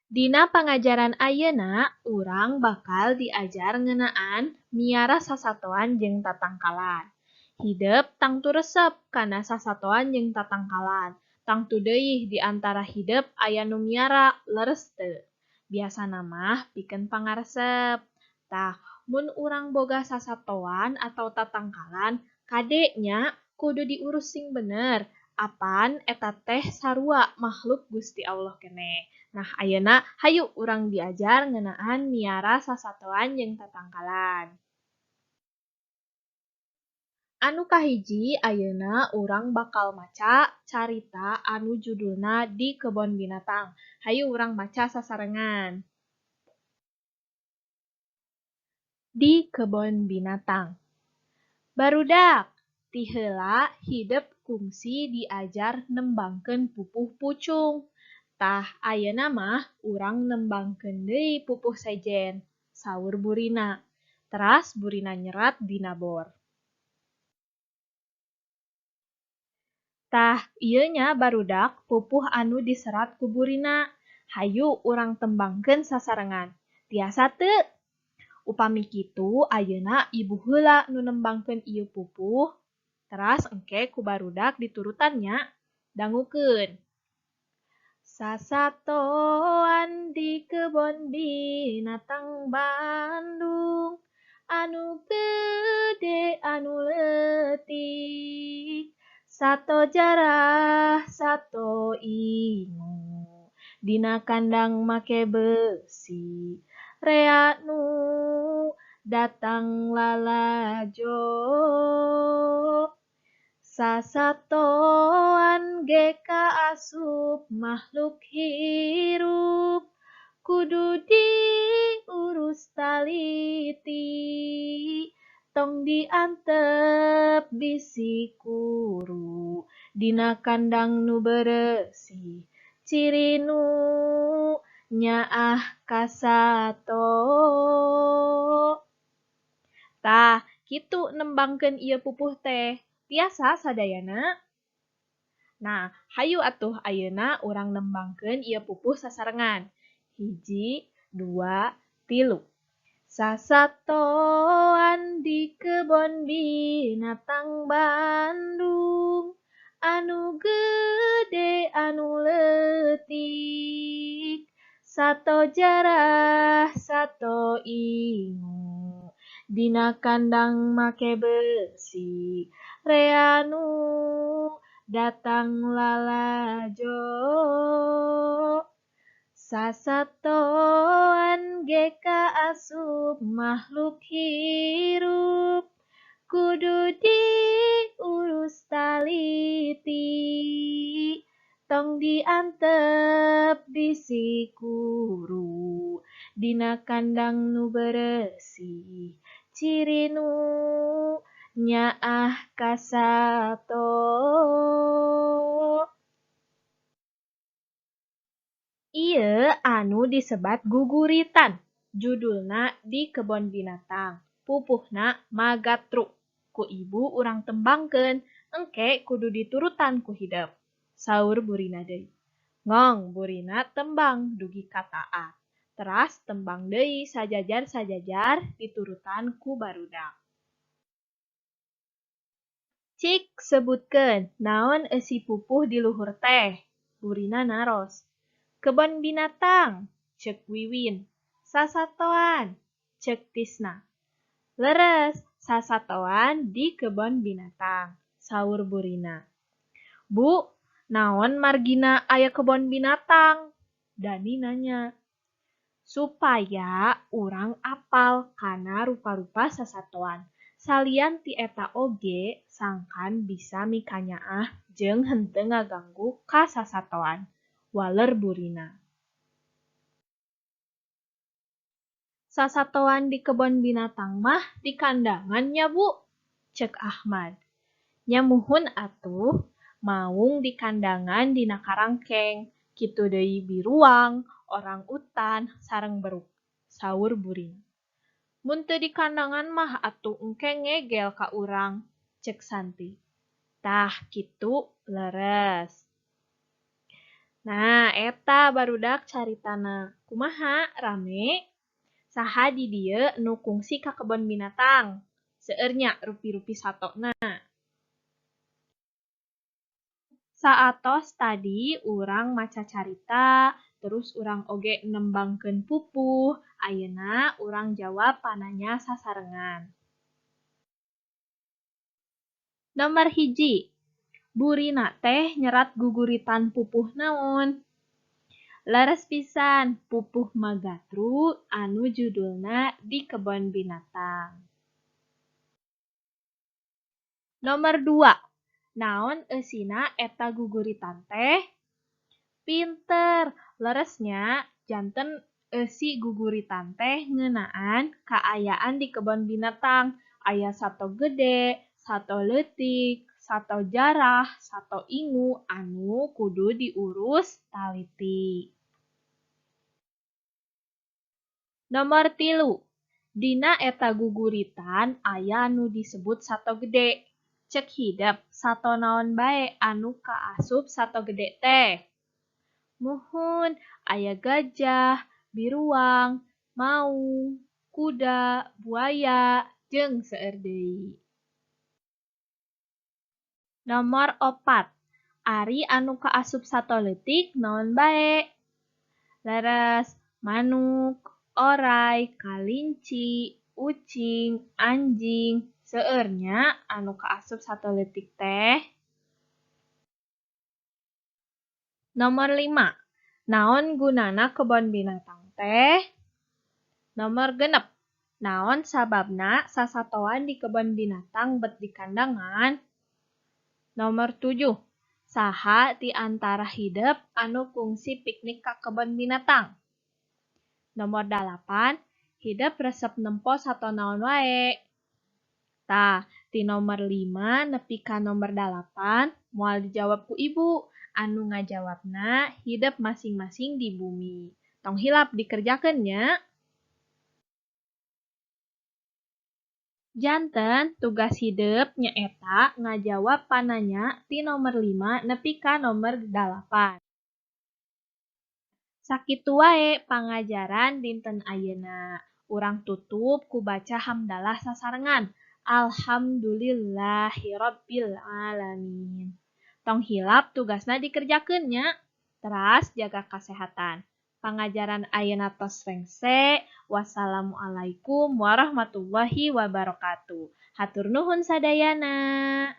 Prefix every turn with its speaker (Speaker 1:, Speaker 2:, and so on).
Speaker 1: Dina pangajaran ayeuna, urang bakal diajar ngeunaan miara sasatoan jeung tatangkalan. Hidep tangtu resep kana sasatoan jeung tatangkalan. Tangtu deui di antara hidep aya nu miara leres teu. Biasana mah pikeun pangaresep. Tah, mun urang boga sasatoan atau tatangkalan, kadenya kudu diurus sing bener. Apan eta teh sarua makhluk Gusti Allah keneh. Nah, ayeuna hayu urang diajar ngeunaan miara sasatoan jeung tatangkalan. Anu kahiji ayeuna urang bakal maca carita anu judulna Di Kebon Binatang. Hayu urang maca sasarengan. Di Kebon Binatang. Barudak, ti heula hidep kungsi diajar nembangkeun pupuh pucung. Tah ayeuna mah urang nembangkeun deui pupuh sejen, saur burina. Teras burina nyerat dina bor. Tah ieu nya barudak pupuh anu diserat ku burina. Hayu urang tembangkeun sasarengan. Tiasa teu? Upami kitu ayeuna ibu heula nu nembangkeun ieu pupuh. Teras engke ku barudak diturutannya. Dangukeun. Sasatoan di kebon binatang Bandung, anu gede anu leutik, sato jarah sato ingu, dina kandang make besi, rea nu datang lalajo. Sasatoan ge kaasup makhluk hirup, kudu diurus taliti, tong diantep bisi kuru, dina kandang nu bersih, ciri nu nyaah kasato. Tah, kitu nembangkeun ieu pupuh teh. Tiasa sadayana? Nah, hayu atuh ayeuna urang nembangkeun ieu pupuh sasarengan. 1, 2, 3. Sasatoan di kebon binatang Bandung, anu gede anu leutik, sato jarah sato ingu, dina kandang make besi, rea nu datang lalajo. Sasatoan ge kaasup makhluk hirup, kudu diurus taliti, tong diantep bisi kuru, dina kandang nu bersih, ciri nu nyaah kasato. Ieu anu disebat guguritan. Judulna Di Kebon Binatang. Pupuhna Magatruk. Ku ibu urang tembangkeun, engke kudu diturutan ku hidep. Saur burina deui. Ngong burina tembang dugi kataat. Teras tembang deui sajajar-sajajar diturutan ku barudak. Cik sebutkeun naon eusi pupuh di luhur teh. Burina naros. Kebon binatang, ceuk Wiwin. Sasatoan, ceuk Tisna. Leres, sasatoan di kebon binatang, saur burina. Bu, naon margina aya kebon binatang? Dani nanya. Supaya urang apal kana rupa-rupa sasatoan. Salian ti eta oge sangkan bisa mikanyaah jeung henteu ngaganggu ka sasatoan. Waler burina. Sasatoan di kebon binatang mah di kandangan nya Bu, ceuk Ahmad. Nya muhun atuh, maung di kandangan dina karangkeng, kitu deui biruang, orang utan, sareng beruk, saur burina. Mun teu di kandangan mah atuh engke ngegel ka urang, ceuk Santi. Tah kitu leres. Nah, eta barudak caritana. Kumaha, rame? Saha di dieu nu kungsi ka kebon binatang? Seueur nya rupi-rupi satona. Saatos tadi urang maca carita, terus urang oge nembangkeun pupuh, ayeuna urang jawab pananya sasarengan. Nomor hiji, burina teh nyerat guguritan pupuh naon? Leres pisan, pupuh Magatru anu judulna Di Kebon Binatang. Nomor 2, naon eusina eta guguritan teh? Pinter, leresnya janten eusi guguritan teh ngeunaan kaayaan di kebon binatang. Aya sato gede, sato leutik, sato jarah, sato ingu anu kudu diurus taliti. Nomor 3, dina eta guguritan aya nu disebut sato gede. Cek hidep sato naon bae anu kaasup sato gede teh. Muhun, aya gajah, biruang, maung, kuda, buaya, jeung seueur deui. Nomor 4, ari anu kaasup sato leutik naon bae? Leres, manuk, oray, kalinci, ucing, anjing, seueur nya anu kaasup sato leutik teh. Nomor 5, naon gunana kebon binatang teh? Nomor 6, naon sababna sasatoan di kebon binatang bet di kandangan? Nomor 7, saha ti antara hidep anu kungsi piknik ka kebon binatang? Nomor 8, hidep resep nempo sato naon wae? Tah, ti nomor 5 nepi ka nomor 8 moal dijawab ku ibu. Anu ngajawabna hidep masing-masing di bumi. Tong hilap dikerjakeun nya. Janten tugas hidep nyaeta ngajawab pananya ti nomor 5 nepi ka nomor 8. Sakitu wae pangajaran dinten ayeuna. Urang tutup ku baca hamdalah sasarengan. Alhamdulillahirabbil alamin. Tong hilap tugasna dikerjakeun nya. Teras jaga kesehatan. Pangajaran ayeuna tos rengse. Wassalamualaikum warahmatullahi wabarakatuh. Hatur nuhun sadayana.